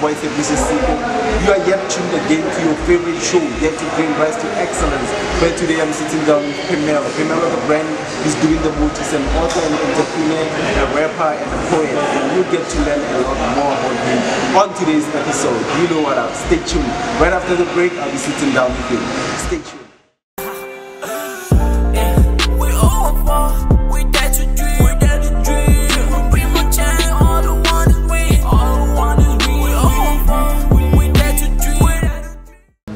boy Tshepiso Siko. You are yet tuned again to your favorite show, yet to bring rise to excellence. But today I'm sitting down with Phemelo. Phemelo, the brand, is doing the most. He's an author, an entrepreneur, a rapper, and a poet. And you'll get to learn a lot more about him on today's episode. You know what up? Stay tuned. Right after the break, I'll be sitting down with him. Stay tuned.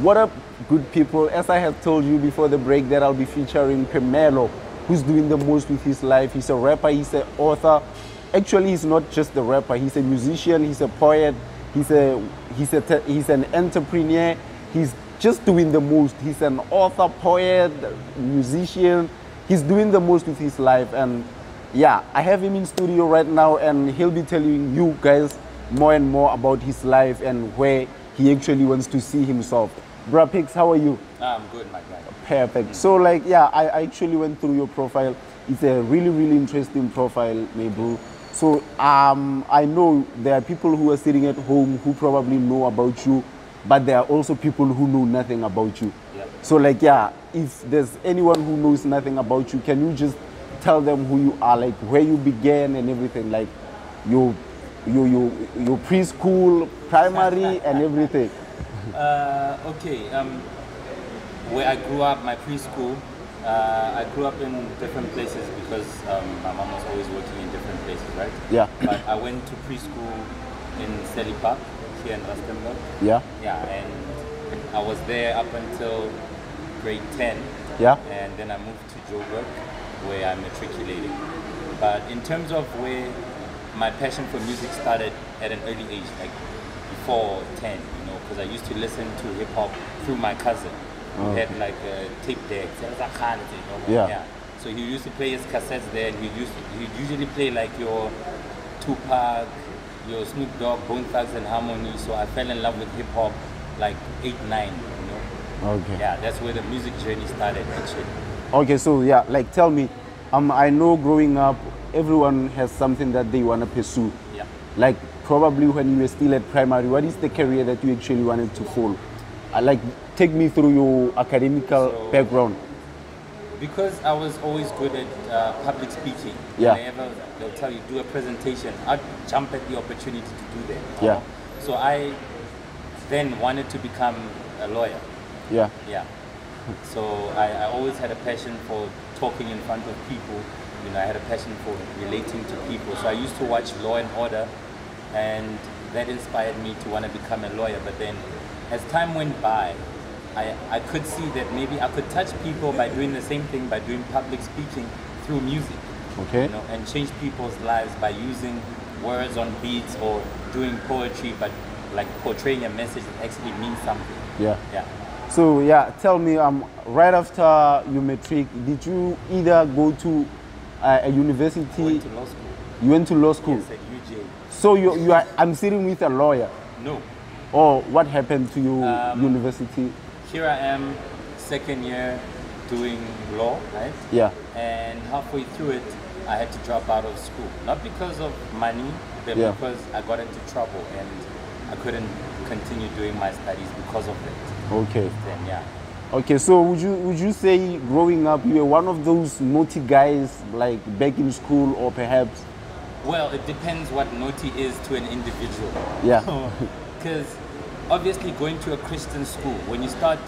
What up, good people? As I have told you before the break that I'll be featuring Phemelo, who's doing the most with his life. He's a rapper, he's an author. Actually, he's not just a rapper, he's a musician, he's a poet, he's an entrepreneur. He's just doing the most. He's an author, poet, musician. He's doing the most with his life. And yeah, I have him in studio right now, and he'll be telling you guys more and more about his life and where he actually wants to see himself. Bro Pix, how are you? I'm good, my guy. Perfect. So like, yeah, I actually went through your profile. It's a really, really interesting profile, Mabel. So I know there are people who are sitting at home who probably know about you, but there are also people who know nothing about you. Yep. So like, yeah, if there's anyone who knows nothing about you, can you just tell them who you are, like where you began and everything, like your preschool, primary, and everything? Okay, where I grew up, my preschool, I grew up in different places because my mom was always working in different places, right? Yeah. But I went to preschool in Seli Park, here in Rustenburg. Yeah. Yeah, and I was there up until grade 10. Yeah. And then I moved to Joburg, where I matriculated. But in terms of where my passion for music started at an early age, like before 10, you know, because I used to listen to hip hop through my cousin, who had like a tape deck. Yeah. So he used to play his cassettes there, and he'd usually play like your Tupac, your Snoop Dogg, Bone Thugs and Harmony. So I fell in love with hip hop like 8, 9, you know. Okay. Yeah, that's where the music journey started actually. Okay, so yeah, like tell me, I know growing up, everyone has something that they want to pursue. Yeah. Like probably when you were still at primary, what is the career that you actually wanted to follow? Like take me through your academical background. Because I was always good at public speaking. Yeah. Whenever they'll tell you do a presentation, I'd jump at the opportunity to do that. Yeah. So I then wanted to become a lawyer. Yeah. Yeah. So I always had a passion for talking in front of people. You know, I had a passion for relating to people. So I used to watch Law and Order, and that inspired me to want to become a lawyer. But then as time went by, I could see that maybe I could touch people by doing the same thing, by doing public speaking through music. Okay. You know, and change people's lives by using words on beats or doing poetry, but like portraying a message that actually means something. Yeah. Yeah. So yeah, tell me, right after you matric, did you either go to a university? I went to law school. You went to law school? Yes, at UJ. So you are, I'm sitting with a lawyer? No. Or what happened to your university? Here I am, second year doing law, right? Yeah. And halfway through it, I had to drop out of school. Not because of money, but because I got into trouble and I couldn't continue doing my studies because of that. Okay. Then, yeah. Okay, so would you say growing up you were one of those naughty guys like back in school, or perhaps? Well, it depends what naughty is to an individual. Yeah. Because obviously going to a Christian school, when you start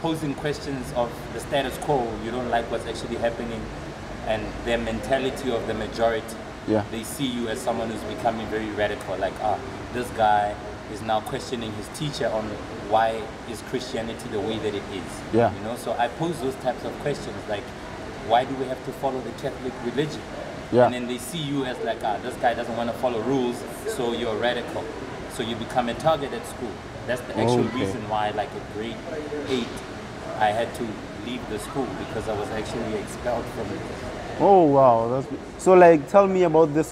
posing questions of the status quo, you don't like what's actually happening, and their mentality of the majority, they see you as someone who's becoming very radical, like, this guy is now questioning his teacher on why is Christianity the way that it is. Yeah. You know, so I pose those types of questions, like, why do we have to follow the Catholic religion? Yeah. And then they see you as like, this guy doesn't want to follow rules, so you're radical. So you become a target at school. That's the actual reason why, like at grade 8, I had to leave the school, because I was actually expelled from it. Oh wow! So like, tell me about the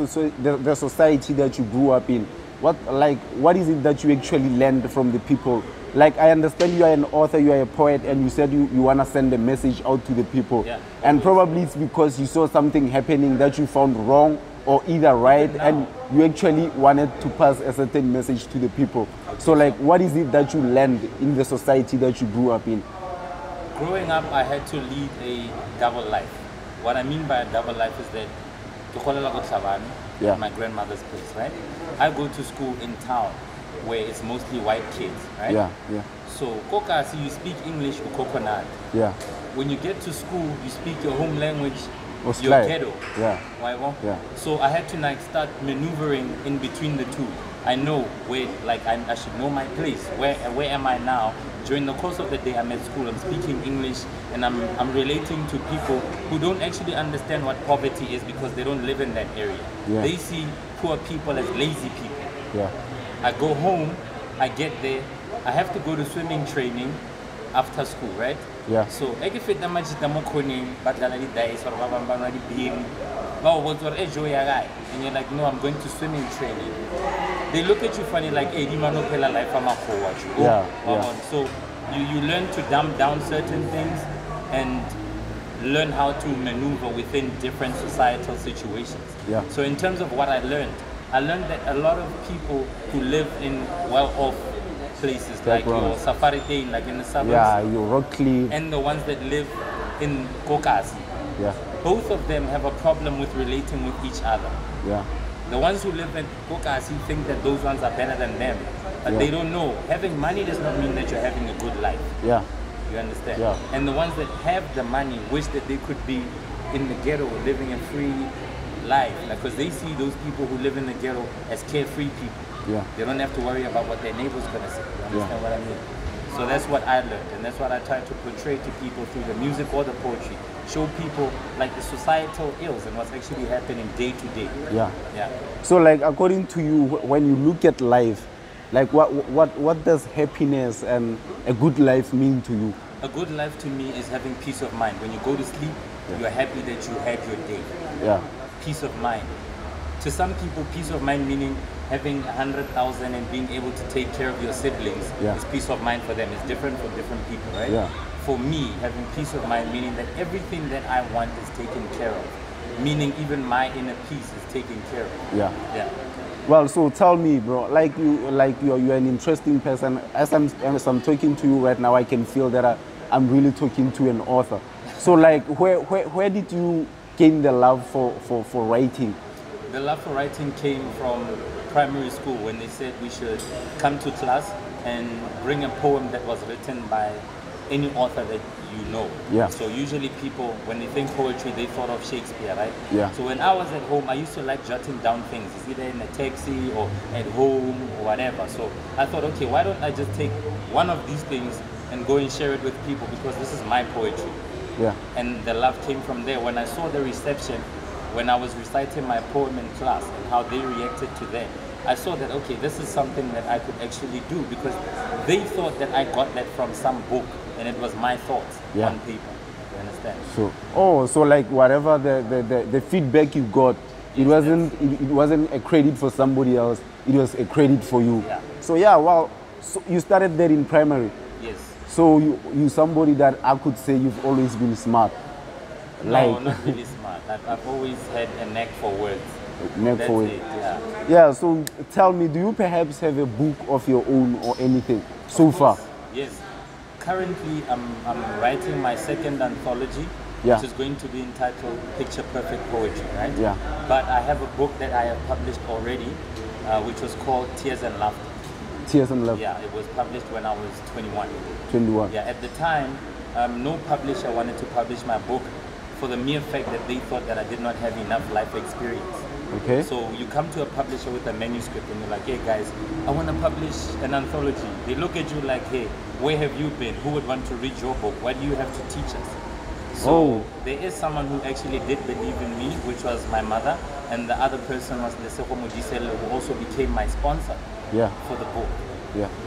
society that you grew up in. What is it that you actually learned from the people? Like, I understand you are an author, you are a poet, and you said you want to send a message out to the people. Yeah. And probably it's because you saw something happening that you found wrong, or either write, now. and you actually wanted to pass a certain message to the people. So like, what is it that you learned in the society that you grew up in? Growing up, I had to lead a double life. What I mean by a double life is that Yeah. my grandmother's place, right? I go to school in town where it's mostly white kids, right? Yeah, yeah, So, Koka, see, you speak English or coconut. yeah. When you get to school, you speak your home language, Or your slide. ghetto. Yeah. Why won't? Yeah. So I had to like start maneuvering in between the two. I know where, like I should know my place. Where am I now? During the course of the day, I'm at school. I'm speaking English, and I'm relating to people who don't actually understand what poverty is because they don't live in that area. Yeah. They see poor people as lazy people. Yeah. I go home, I get there, I have to go to swimming training after school, right? Yeah. So, I get fit na majita mo kuning, but la di dice or babamba di being. But what or enjoy guy? And you're like, no, I'm going to swimming training. They look at you funny like, hey, di mano pela life I'm a forward. Yeah, yeah. So you learn to dumb down certain things and learn how to maneuver within different societal situations. Yeah. So in terms of what I learned that a lot of people who live in well-off places like your Safari Day, like in the suburbs, Yeah, your Rock Cliff. and the ones that live in Kokasi, Yeah, both of them have a problem with relating with each other. yeah, The ones who live in Kokasi think that those ones are better than them, but Yeah. they don't know. Having money does not mean that you're having a good life. yeah, You understand? Yeah. And the ones that have the money wish that they could be in the ghetto living a free life. Because they see those people who live in the ghetto as carefree people. yeah. They don't have to worry about what their neighbor's going to say. You understand what I mean? So that's what I learned. And that's what I try to portray to people through the music or the poetry. Show people like the societal ills and what's actually happening day to day. Yeah. Yeah. So like, according to you, when you look at life, like what does happiness and a good life mean to you? A good life to me is having peace of mind. When you go to sleep, you're happy that you had your day. Yeah, Peace of mind. To some people, peace of mind meaning having 100,000 and being able to take care of your siblings Yeah. is peace of mind for them. It's different for different people, right? Yeah. For me, having peace of mind meaning that everything that I want is taken care of. Meaning even my inner peace is taken care of. yeah. Yeah. Well, so tell me, bro. Like you're an interesting person. As I'm talking to you right now, I can feel that I'm really talking to an author. So like, where did you gain the love for writing? The love for writing came from primary school when they said we should come to class and bring a poem that was written by any author that you know. Yeah. So usually people, when they think poetry, they thought of Shakespeare, right? Yeah. So when I was at home, I used to like jotting down things. It's either in a taxi or at home or whatever. So I thought, okay, why don't I just take one of these things and go and share it with people because this is my poetry. Yeah. And the love came from there. When I saw the reception, when I was reciting my poem in class and how they reacted to that, I saw that, okay, this is something that I could actually do because they thought that I got that from some book and it was my thoughts on paper. You understand? So like whatever the feedback you got, it wasn't a credit for somebody else, it was a credit for you. Yeah. So yeah, well, so you started there in primary. Yes. So you somebody that I could say you've always been smart. No, not really smart. I've always had a knack for words. That's it, yeah. Yeah, so tell me, do you perhaps have a book of your own or anything so far? Yes. Currently, I'm writing my second anthology, which is going to be entitled Picture Perfect Poetry, right? Yeah. But I have a book that I have published already, which was called Tears and Laughter. Tears and Love. Yeah, it was published when I was 21. 21. Yeah, at the time, no publisher wanted to publish my book for the mere fact that they thought that I did not have enough life experience. Okay. So you come to a publisher with a manuscript and you're like, hey guys, I want to publish an anthology. They look at you like, hey, where have you been? Who would want to read your book? What do you have to teach us? So there is someone who actually did believe in me, which was my mother, and the other person was Lesego Modisele, who also became my sponsor for the book.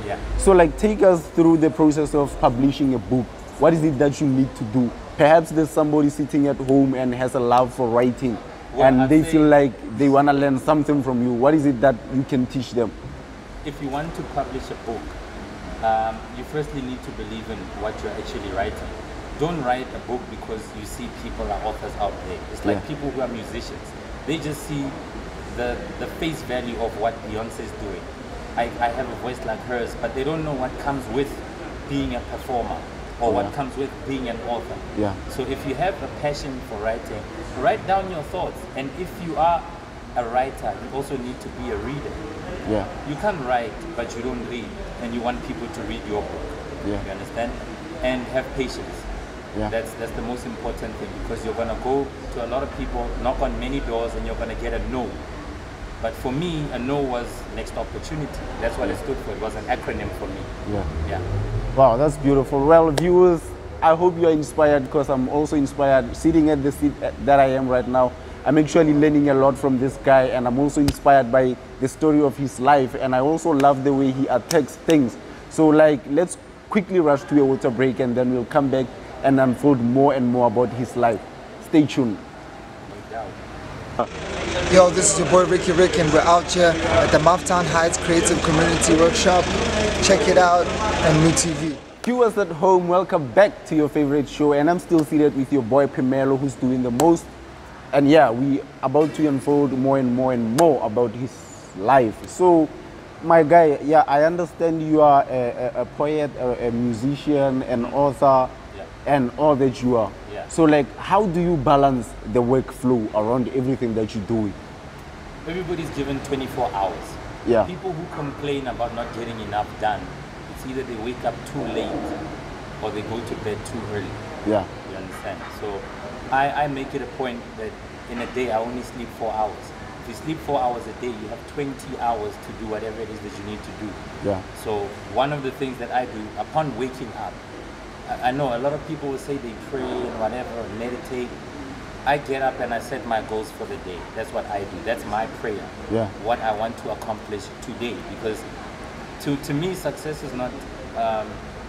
Yeah. So like, take us through the process of publishing a book. What is it that you need to do? Perhaps there's somebody sitting at home and has a love for writing, and they feel like they want to learn something from you. What is it that you can teach them? If you want to publish a book, you firstly need to believe in what you're actually writing. Don't write a book because you see people are authors out there. It's like people who are musicians. They just see the face value of what Beyonce is doing. I have a voice like hers, but they don't know what comes with being a performer or what comes with being an author. Yeah. So if you have a passion for writing, write down your thoughts. And if you are a writer, you also need to be a reader. Yeah. You can't write, but you don't read, and you want people to read your book. Yeah. You understand? And have patience. Yeah. That's the most important thing, because you're gonna go to a lot of people, knock on many doors, and you're gonna get a no. But for me, a no was next opportunity. That's what it stood for. It was an acronym for me. Yeah. Yeah. Wow, that's beautiful. Well, viewers, I hope you are inspired, because I'm also inspired. Sitting at the seat that I am right now, I'm actually learning a lot from this guy, and I'm also inspired by the story of his life, and I also love the way he attacks things. So like, let's quickly rush to a water break, and then we'll come back and unfold more and more about his life. Stay tuned. Yo, this is your boy Ricky Rick, and we're out here at the Maftown Heights Creative Community Workshop. Check it out on New TV. Viewers at home, welcome back to your favorite show, and I'm still seated with your boy Phemelo, who's doing the most. And yeah, we about to unfold more and more and more about his life. So, my guy, yeah, I understand you are a poet, a musician, an author, and all that you are. Yeah. So, like, how do you balance the workflow around everything that you're doing? Everybody's given 24 hours. Yeah. People who complain about not getting enough done, it's either they wake up too late or they go to bed too early. Yeah. You understand? So I make it a point that in a day I only sleep 4 hours. If you sleep 4 hours a day, you have 20 hours to do whatever it is that you need to do. Yeah. So one of the things that I do upon waking up, I know a lot of people will say they pray and whatever, and meditate. I get up and I set my goals for the day. That's what I do. That's my prayer. Yeah. What I want to accomplish today. Because to me, success is not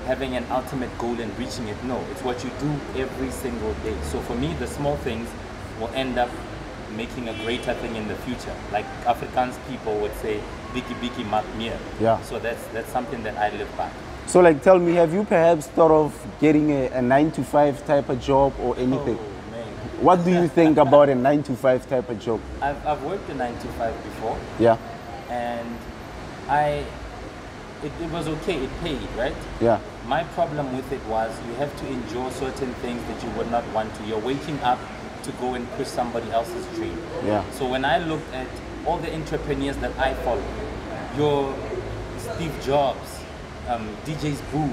having an ultimate goal and reaching it. No, it's what you do every single day. So for me, the small things will end up making a greater thing in the future. Like Afrikaans people would say, "Biki biki mat meer." Yeah. So that's something that I live by. So, like, tell me, have you perhaps thought of getting a 9-to-5 type of job or anything? Oh, man. What do you think about a 9-to-5 type of job? I've worked a 9-to-5 before. Yeah. And it was okay, it paid, right? Yeah. My problem with it was you have to endure certain things that you would not want to. You're waking up to go and push somebody else's dream. Yeah. So when I looked at all the entrepreneurs that I follow, your Steve Jobs, DJ's Boo,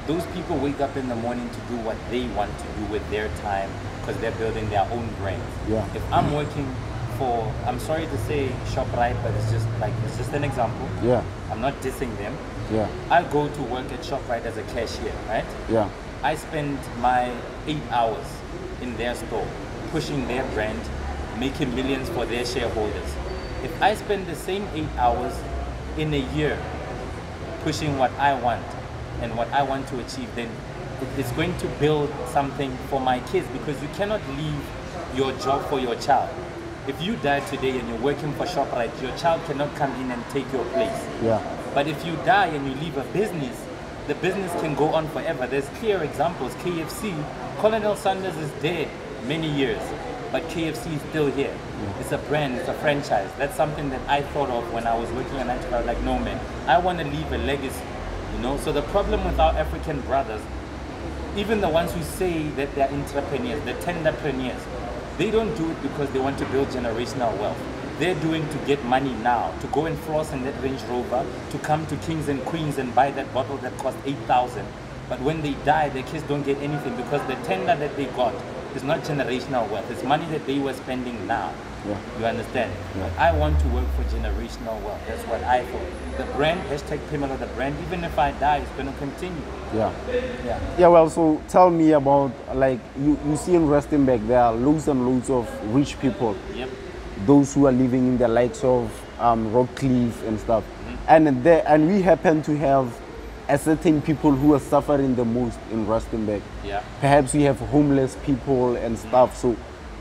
those people wake up in the morning to do what they want to do with their time because they're building their own brand. Yeah. If I'm working for, I'm sorry to say ShopRite, but it's just an example. Yeah. I'm not dissing them. Yeah. I go to work at ShopRite as a cashier, right? Yeah. I spend my 8 hours in their store, pushing their brand, making millions for their shareholders. If I spend the same 8 hours in a year pushing what I want and what I want to achieve, then it's going to build something for my kids, because you cannot leave your job for your child. If you die today and you're working for ShopRite, your child cannot come in and take your place. Yeah. But if you die and you leave a business, the business can go on forever. There's clear examples. KFC, Colonel Sanders is dead many years, but KFC is still here. Yeah. It's a brand, it's a franchise. That's something that I thought of when I was working at 9-to-5. Like, no man, I want to leave a legacy, you know? So the problem with our African brothers, even the ones who say that they're entrepreneurs, they're tenderpreneurs, they don't do it because they want to build generational wealth. They're doing to get money now, to go and floss in that Range Rover, to come to Kings and Queens and buy that bottle that cost 8,000. But when they die, their kids don't get anything because the tender that they got is not generational wealth. It's money that they were spending now. Yeah. You understand? Yeah. But I want to work for generational wealth. That's what I thought. The brand, hashtag Phemelo, the brand, even if I die, it's going to continue. Yeah. Yeah. Yeah, well, so tell me about, like, you see in Rustenburg, there are loads and loads of rich people. Yep. Those who are living in the likes of Rockcliffe and stuff. Mm-hmm. And we happen to have a certain people who are suffering the most in Rustenburg. Yeah. Perhaps we have homeless people and stuff. So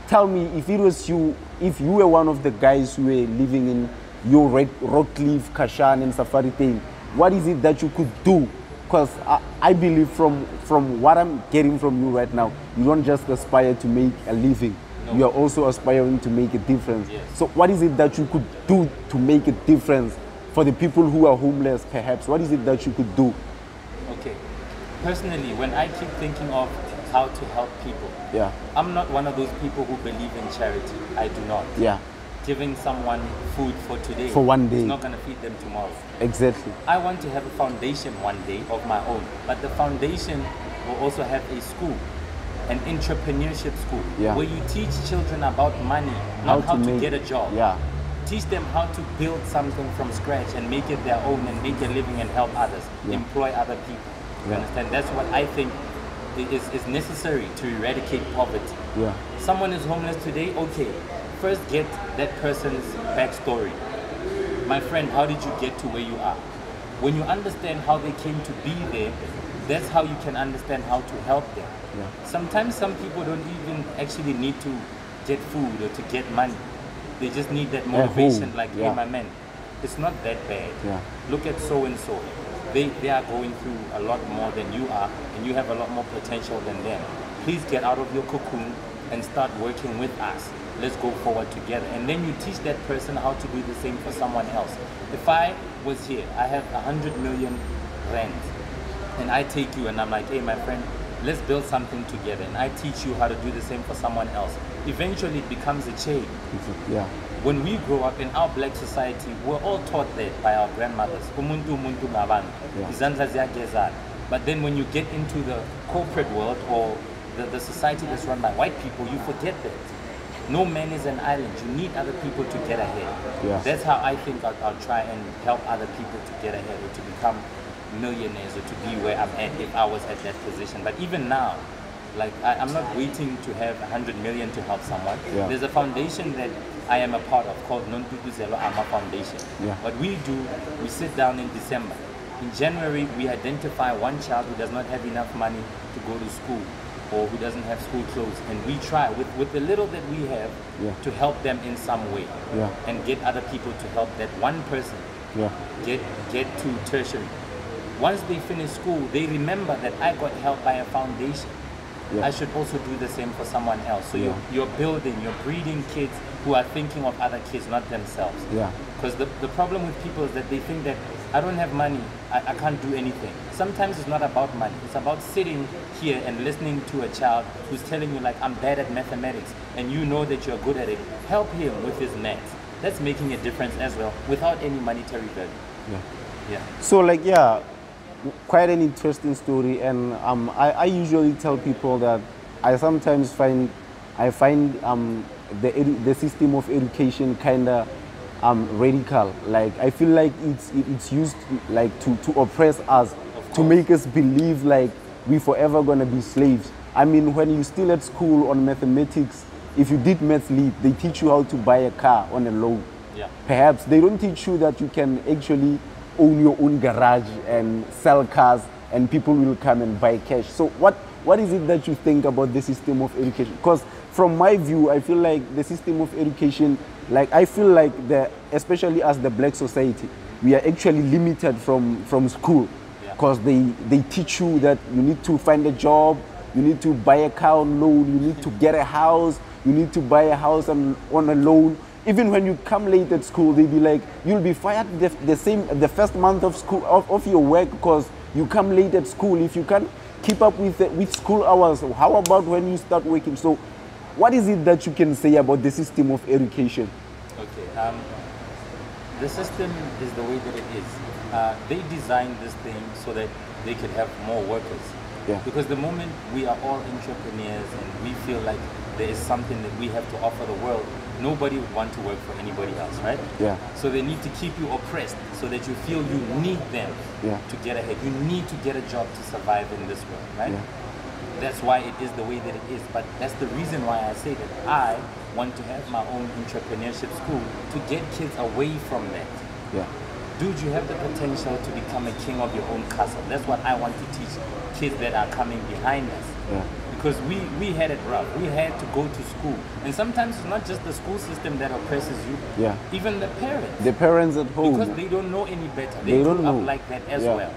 tell me, if it was you, if you were one of the guys who were living in your Rockcliffe, Kashan and Safari thing, what is it that you could do? Because I believe from what I'm getting from you right now, you don't just aspire to make a living. you are also aspiring to make a difference. Yes. So what is it that you could do to make a difference for the people who are homeless, perhaps? What is it that you could do? Okay. Personally, when I keep thinking of how to help people, Yeah. I'm not one of those people who believe in charity. I do not. Yeah. Giving someone food for today For one day. is not going to feed them tomorrow. Exactly. I want to have a foundation one day of my own, but the foundation will also have a school, an entrepreneurship school, Yeah. where you teach children about money, not how to get a job. Yeah. Teach them how to build something from scratch and make it their own and make a living and help others, Yeah. employ other people. You Yeah. understand? That's what I think is necessary to eradicate poverty. Yeah. Someone is homeless today, okay. First get that person's backstory. My friend, how did you get to where you are? When you understand how they came to be there, that's how you can understand how to help them. Yeah. Sometimes some people don't even actually need to get food or to get money. They just need that motivation, like, Yeah. hey, my man, it's not that bad. Yeah. Look at so-and-so. They are going through a lot more than you are, and you have a lot more potential than them. Please get out of your cocoon and start working with us. Let's go forward together. And then you teach that person how to do the same for someone else. If I was here, I have 100 million rand, and I take you and I'm like, hey, my friend, let's build something together. And I teach you how to do the same for someone else. Eventually it becomes a chain. Yeah. When we grow up in our black society, we're all taught that by our grandmothers. Umuntu umuntu ngabantu. Yeah. Izandla ziyagezana. But then when you get into the corporate world or the society that's run by white people, you forget that. No man is an island. You need other people to get ahead. Yeah. That's how I think I'll try and help other people to get ahead or to become millionaires or to be where I'm at if I was at that position. But even now, like I'm not waiting to have 100 million to help someone. Yeah. There's a foundation that I am a part of called Non-Tutuzelo Ama Foundation. Yeah. What we do, we sit down in December. In January, we identify one child who does not have enough money to go to school or who doesn't have school clothes, and we try with the little that we have Yeah. to help them in some way Yeah. and get other people to help that one person Yeah. get to tertiary. Once they finish school, they remember that I got help by a foundation. Yeah. I should also do the same for someone else. So Yeah. you're building, you're breeding kids who are thinking of other kids, not themselves. Yeah. Because the problem with people is that they think that I don't have money, I can't do anything. Sometimes it's not about money. It's about sitting here and listening to a child who's telling you, like, I'm bad at mathematics, and you know that you're good at it. Help him with his maths. That's making a difference as well, without any monetary value. Yeah. Yeah. So, like, yeah, quite an interesting story, and I usually tell people that I sometimes find the system of education kind of radical. Like, I feel like it's used like to oppress us, to make us believe like we forever gonna be slaves. I mean, when you still at school on mathematics, if you did math lead, they teach you how to buy a car on a loan. Yeah. Perhaps they don't teach you that you can actually own your own garage and sell cars and people will come and buy cash. So what is it that you think about the system of education? Because from my view, I feel like the system of education, like I feel like especially as the black society, we are actually limited from school, because they teach you that you need to find a job, you need to buy a car on loan, you need to get a house, you need to buy a house on a loan. Even when you come late at school, they be like, you'll be fired the first month of school of your work because you come late at school. If you can't keep up with school hours, how about when you start working? So what is it that you can say about the system of education? Okay, the system is the way that it is. They designed this thing so that they could have more workers. Yeah. Because the moment we are all entrepreneurs and we feel like there is something that we have to offer the world, nobody would want to work for anybody else, right? Yeah. So they need to keep you oppressed so that you feel you need them to get ahead. You need to get a job to survive in this world, right? Yeah. That's why it is the way that it is. But that's the reason why I say that I want to have my own entrepreneurship school to get kids away from that. Yeah. Dude, you have the potential to become a king of your own castle. That's what I want to teach kids that are coming behind us. Yeah. Because we had it rough. We had to go to school. And sometimes it's not just the school system that oppresses you. Yeah. Even the parents. The parents at home. Because they don't know any better. They grew don't up know. like that as well.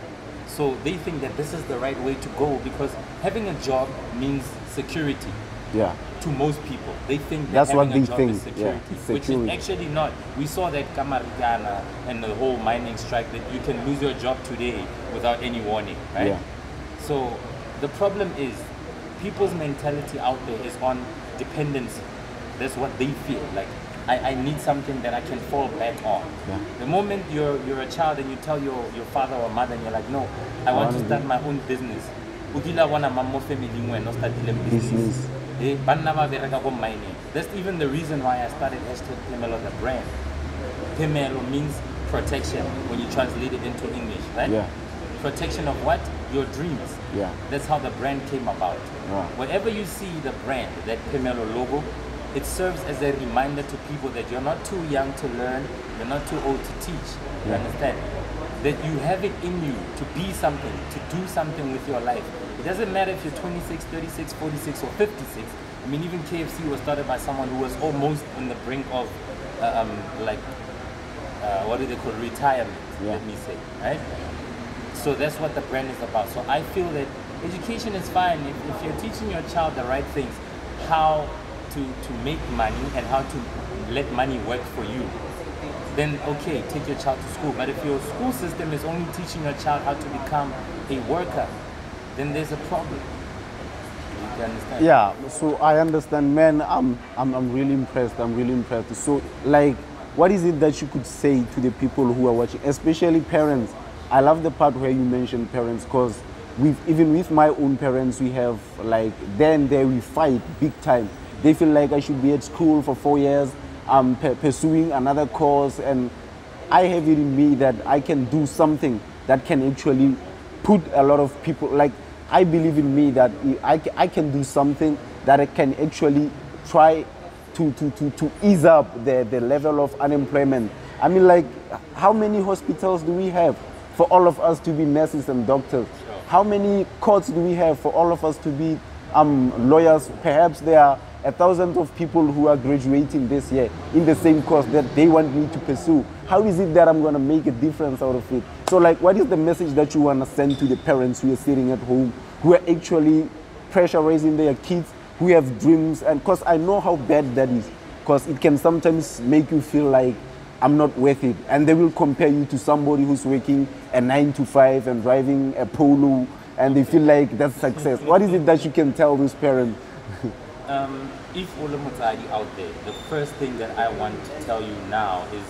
So they think that this is the right way to go because having a job means security. Yeah. To most people, they think that That's what having they a job think, is security, yeah, it's which is security. actually not. We saw that Kamarigana and the whole mining strike, that you can lose your job today without any warning, right? Yeah. So the problem is people's mentality out there is on dependency. That's what they feel like. I need something that I can fall back on. Yeah. The moment you're a child and you tell your father or mother and you're like, no, I want to start my own business. Business. That's even the reason why I started #Phemelo the brand. Phemelo means protection when you translate it into English, right? Yeah. Protection of what? Your dreams. Yeah. That's how the brand came about. Wow. Wherever you see the brand, that Phemelo logo, it serves as a reminder to people that you're not too young to learn, you're not too old to teach. You understand? That you have it in you to be something, to do something with your life. It doesn't matter if you're 26, 36, 46, or 56. I mean, even KFC was started by someone who was almost on the brink of, what do they call, retirement, let me say, right? So that's what the brand is about. So I feel that education is fine if you're teaching your child the right things, how to make money and how to let money work for you. Then okay, take your child to school. But if your school system is only teaching your child how to become a worker, then there's a problem. You can understand? Yeah, so I understand, man. I'm really impressed. I'm really impressed. So, like, what is it that you could say to the people who are watching, especially parents? I love the part where you mentioned parents, because even with my own parents, we have like then there we fight big time. They feel like I should be at school for 4 years, pursuing another course, and I have it in me that I can do something that can actually put a lot of people, like, I believe in me that I can do something that I can actually try to ease up the level of unemployment. I mean, like, how many hospitals do we have for all of us to be nurses and doctors? How many courts do we have for all of us to be lawyers? Perhaps there are 1,000 of people who are graduating this year in the same course that they want me to pursue. How is it that I'm going to make a difference out of it? So, like, what is the message that you want to send to the parents who are sitting at home, who are actually pressurizing their kids, who have dreams? And because I know how bad that is, because it can sometimes make you feel like I'm not worth it. And they will compare you to somebody who's working a 9 to 5 and driving a Polo, and they feel like that's success. What is it that you can tell those parents? If Olomutsadi out there, the first thing that I want to tell you now is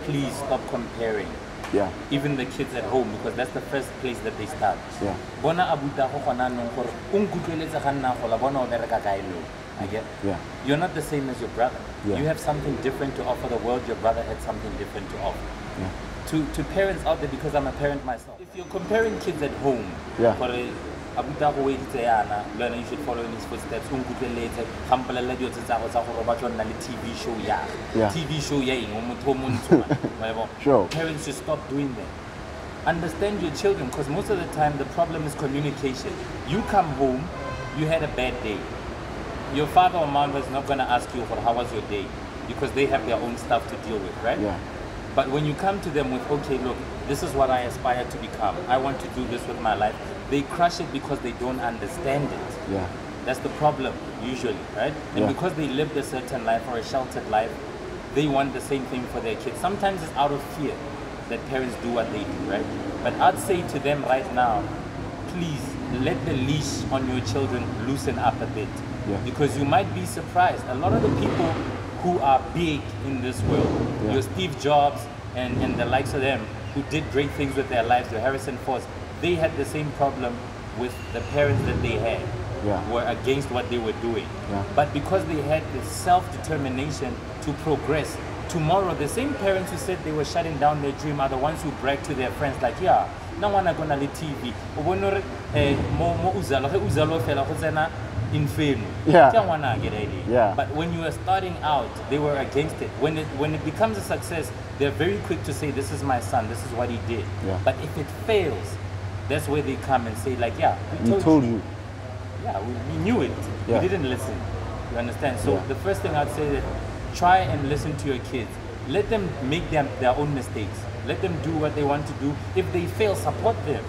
please stop comparing. Yeah. Even the kids at home, because that's the first place that they start. Yeah. Bona abuta go gona nong gore o nkutlweletse ga nna gola bona o bereka kae lo. I get. Yeah. You're not the same as your brother. Yeah. You have something different to offer the world. Your brother had something different to offer. Yeah. To parents out there, because I'm a parent myself. If you're comparing kids at home, Yeah. abuta go editse yana, learn you should follow in his footsteps. O nkutlweletse gampela dio tsa go tsa gore ba tsona le TV show ya. Yeah. TV show ya eng o motho o montsho. Sure. Parents should stop doing that. Understand your children, because most of the time the problem is communication. You come home, you had a bad day. Your father or mother is not going to ask you for how was your day, because they have their own stuff to deal with, right? Yeah. But when you come to them with, okay, look, this is what I aspire to become. I want to do this with my life. They crush it because they don't understand it. Yeah. That's the problem, usually, right? And Yeah. because they lived a certain life or a sheltered life, they want the same thing for their kids. Sometimes it's out of fear that parents do what they do, right? But I'd say to them right now, please let the leash on your children loosen up a bit. Yeah. Because you might be surprised. A lot of the people who are big in this world, your Steve Jobs and the likes of them, who did great things with their lives, your Harrison Fords, they had the same problem with the parents that they had, were against what they were doing. Yeah. But because they had the self-determination to progress, tomorrow the same parents who said they were shutting down their dream are the ones who brag to their friends like, yeah, no one gonna let TV. INFERNO. Yeah. But when you are starting out, they were against it. When it becomes a success, they're very quick to say, this is my son, this is what he did. Yeah. But if it fails, that's where they come and say like, yeah, We told you. Yeah, we knew it. Yeah. We didn't listen. You understand? So the first thing I'd say is try and listen to your kids. Let them make their own mistakes. Let them do what they want to do. If they fail, support them.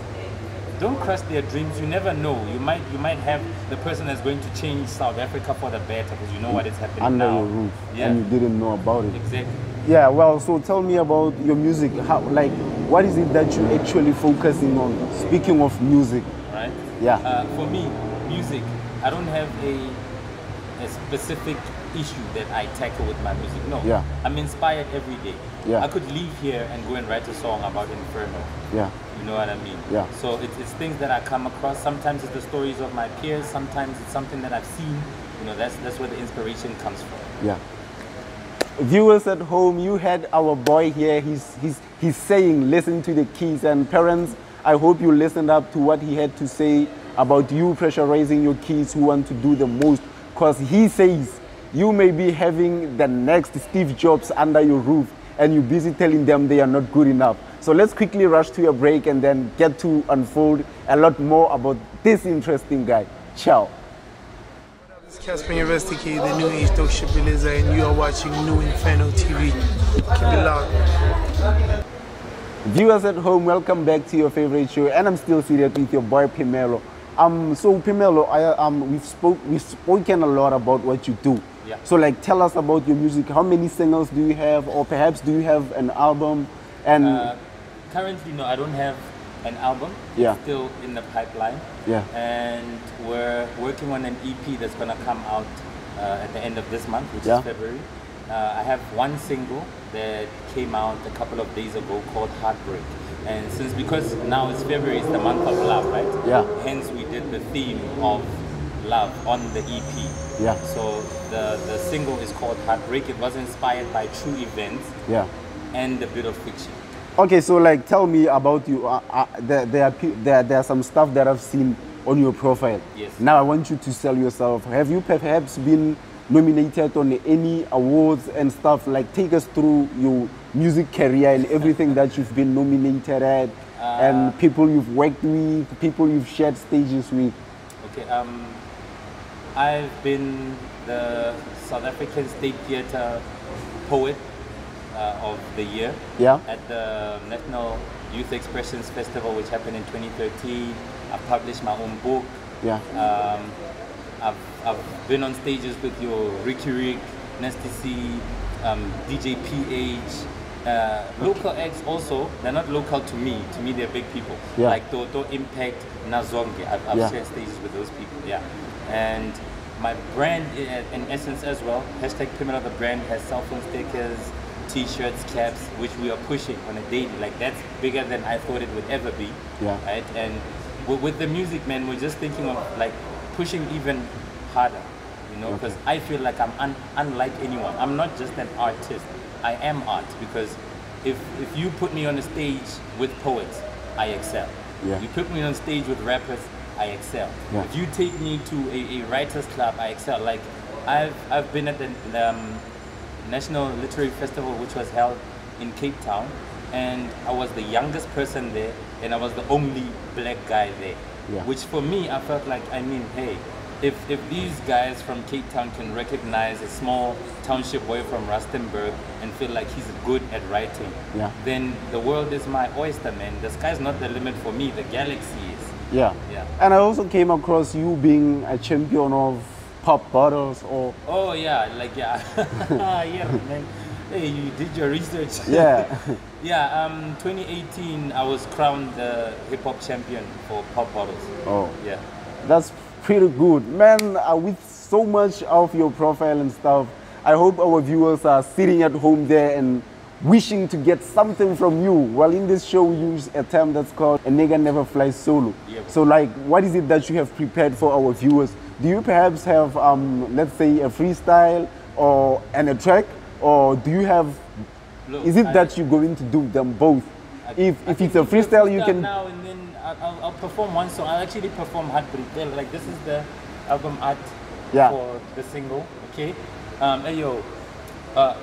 don't crush their dreams. You never know. You might have the person that's going to change South Africa for the better because you know what is happening under now. your roof, Yeah. and you didn't know about it. Exactly. Yeah, well, so tell me about your music. How, like, what is it that you're actually focusing on? Speaking of music. Right? Yeah. For me, music, I don't have a specific issue that I tackle with my music. No. Yeah. I'm inspired every day. Yeah. I could leave here and go and write a song about INFERNO. Yeah. You know what I mean? Yeah. So it's things that I come across. Sometimes it's the stories of my peers. Sometimes it's something that I've seen. You know, that's where the inspiration comes from. Yeah. Viewers at home, you had our boy here. He's saying, listen to the keys. And parents, I hope you listened up to what he had to say about you pressurizing your kids who want to do the most. Because he says you may be having the next Steve Jobs under your roof and you're busy telling them they are not good enough. So let's quickly rush to a break and then get to unfold a lot more about this interesting guy. Ciao. This is Casper University, the new age dog Tshepiso, and you are watching New Inferno TV. Keep it locked. Viewers at home, welcome back to your favorite show, and I'm still seated with your boy Phemelo. So Phemelo, we've spoken a lot about what you do. Yeah. So like, tell us about your music. How many singles do you have, or perhaps do you have an album? And currently, no, I don't have an album. Yeah. It's still in the pipeline. Yeah. And we're working on an EP that's gonna come out at the end of this month, which Yeah. is February. I have one single that came out a couple of days ago called Heartbreak. And because now it's February, it's the month of love, right? Yeah. Hence we did the theme of love on the EP. Yeah. So the single is called Heartbreak. It was inspired by true events yeah. and a bit of fiction. Okay, so like, tell me about you. There are some stuff that I've seen on your profile. Yes. Now I want you to sell yourself. Have you perhaps been nominated on any awards and stuff? Like, take us through your music career and everything that you've been nominated at, and people you've worked with, people you've shared stages with. Okay. I've been the South African State Theatre Poet of the Year. Yeah. At the National Youth Expressions Festival, which happened in 2013. I've published my own book. Yeah. I've been on stages with your Ricky Rick, Nasty C, DJ PH, local acts also. They're not local to me they're big people. Yeah. Like Toto, Impact, Nazonge. I've Yeah. shared stages with those people, yeah. And my brand, in essence as well, hashtag Phemelo, the brand, has cell phone stickers, t-shirts, caps, which we are pushing on a daily. Like, that's bigger than I thought it would ever be. Yeah. Right? And with the music, man, we're just thinking of like pushing even harder, you know, because I feel like I'm unlike anyone. I'm not just an artist, I am art, because if you put me on a stage with poets, I excel. Yeah. You put me on stage with rappers, I excel. Yeah. If you take me to a writers club, I excel. Like, I've been at the National Literary Festival, which was held in Cape Town, and I was the youngest person there, and I was the only black guy there. Yeah. Which for me, I felt like, I mean, hey, if these guys from Cape Town can recognize a small township boy from Rustenburg and feel like he's good at writing, Yeah. then the world is my oyster, man. The sky's not the limit for me, the galaxy is. Yeah. Yeah. And I also came across you being a champion of pop bottles, or Oh yeah, like yeah. Yeah, man. Hey, you did your research. yeah. Yeah, 2018 I was crowned the hip hop champion for pop bottles. Oh, Yeah. that's pretty good, man. With so much of your profile and stuff, I hope our viewers are sitting at home there and wishing to get something from you. Well, in this show we use a term that's called "a nigga never flies solo." Yep. So like, what is it that you have prepared for our viewers? Do you perhaps have, let's say, a freestyle or a track, or do you have? Look, Is it that you're going to do them both? If it's a freestyle, you can. now and then I'll perform one song. I'll actually perform Heartbreak. Like, this is the album art Yeah. for the single. Okay. Hey yo,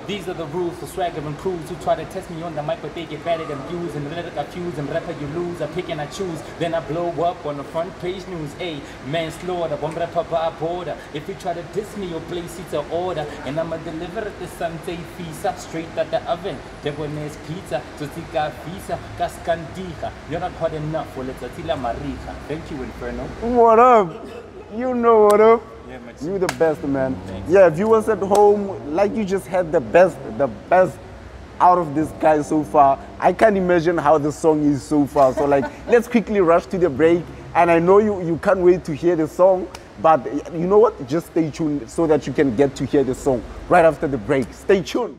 These are the rules for swagger and crews who try to test me on the mic, but they get batted and views and let it confuse and rapper you lose. I pick and I choose, then I blow up on the front page news. Ayy, manslaughter, bomb rapper by border. If you try to diss me, your place seats are order, and I'ma deliver it the Sunday pizza straight out the oven. Japanese pizza, Totika pizza, Cascandija. You're not hot enough for Let's Marica. Thank you, Inferno. What up? You know what up? Yeah, You the best, man. Thanks. Yeah, viewers at home, like you just had the best out of this guy so far. I can't imagine how the song is so far. So like, let's quickly rush to the break. And I know you can't wait to hear the song, but you know what? Just stay tuned so that you can get to hear the song right after the break. Stay tuned.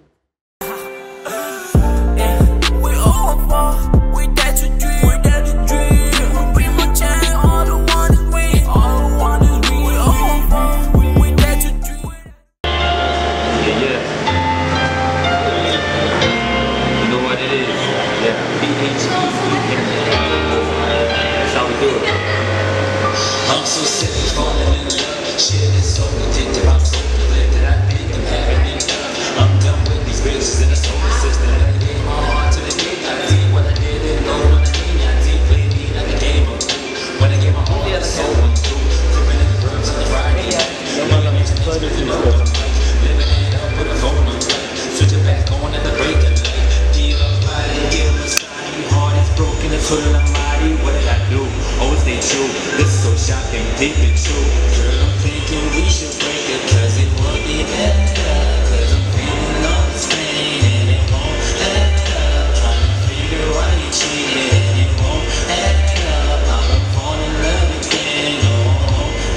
What did I do? Always stay true. This is so shocking, deep and true. Girl, I'm thinking we should break it, cause it would be better. Cause I'm feeling all this pain and it won't add up. Trying to figure why you cheated and it won't add up. I'm falling in love again, no,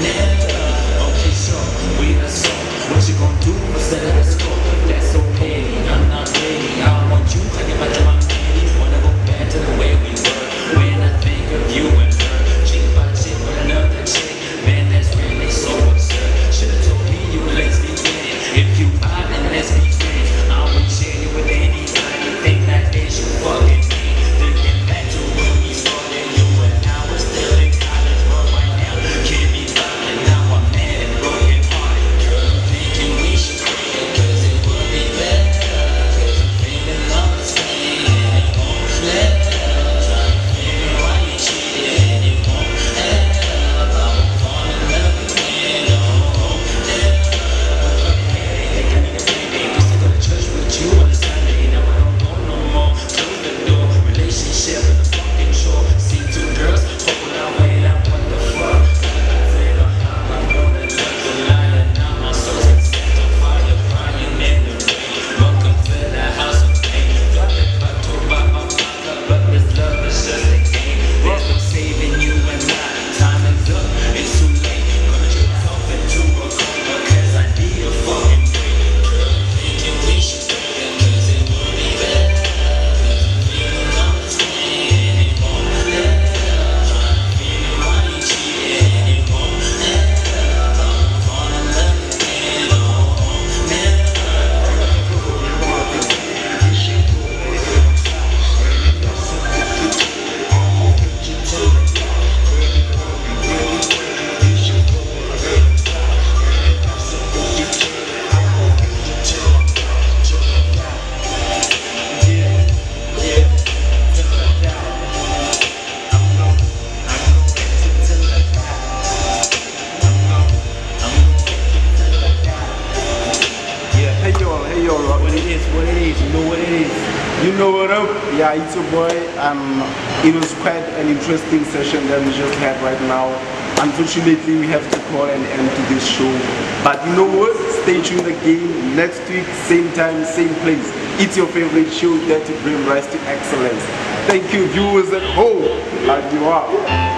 never. Okay, sure, we are so. What you gonna do? Set it let's go. That's okay, I'm not ready. I want you to get back to my lady. Wanna go back to the way we were. When I think of you and her, cheek by cheek with another chick, man, that's really so absurd. Should've told me you let's be friends. If you vibe, then let's be friends. I won't share you with anything that is you fucking me. Thinking back to when we started, you and I was still in college, but right now can't be vibing. Now I'm mad and broken hearted. Girl, I'm thinking we should break it, cause it would be better. Cause I'm feeling all this pain and it won't let up. You know what up? Yeah, it's your boy. It was quite an interesting session that we just had right now. Unfortunately, we have to call an end to this show. But you know what? Stay tuned again next week, same time, same place. It's your favorite show there to bring rise to excellence. Thank you, viewers at home. Love you all.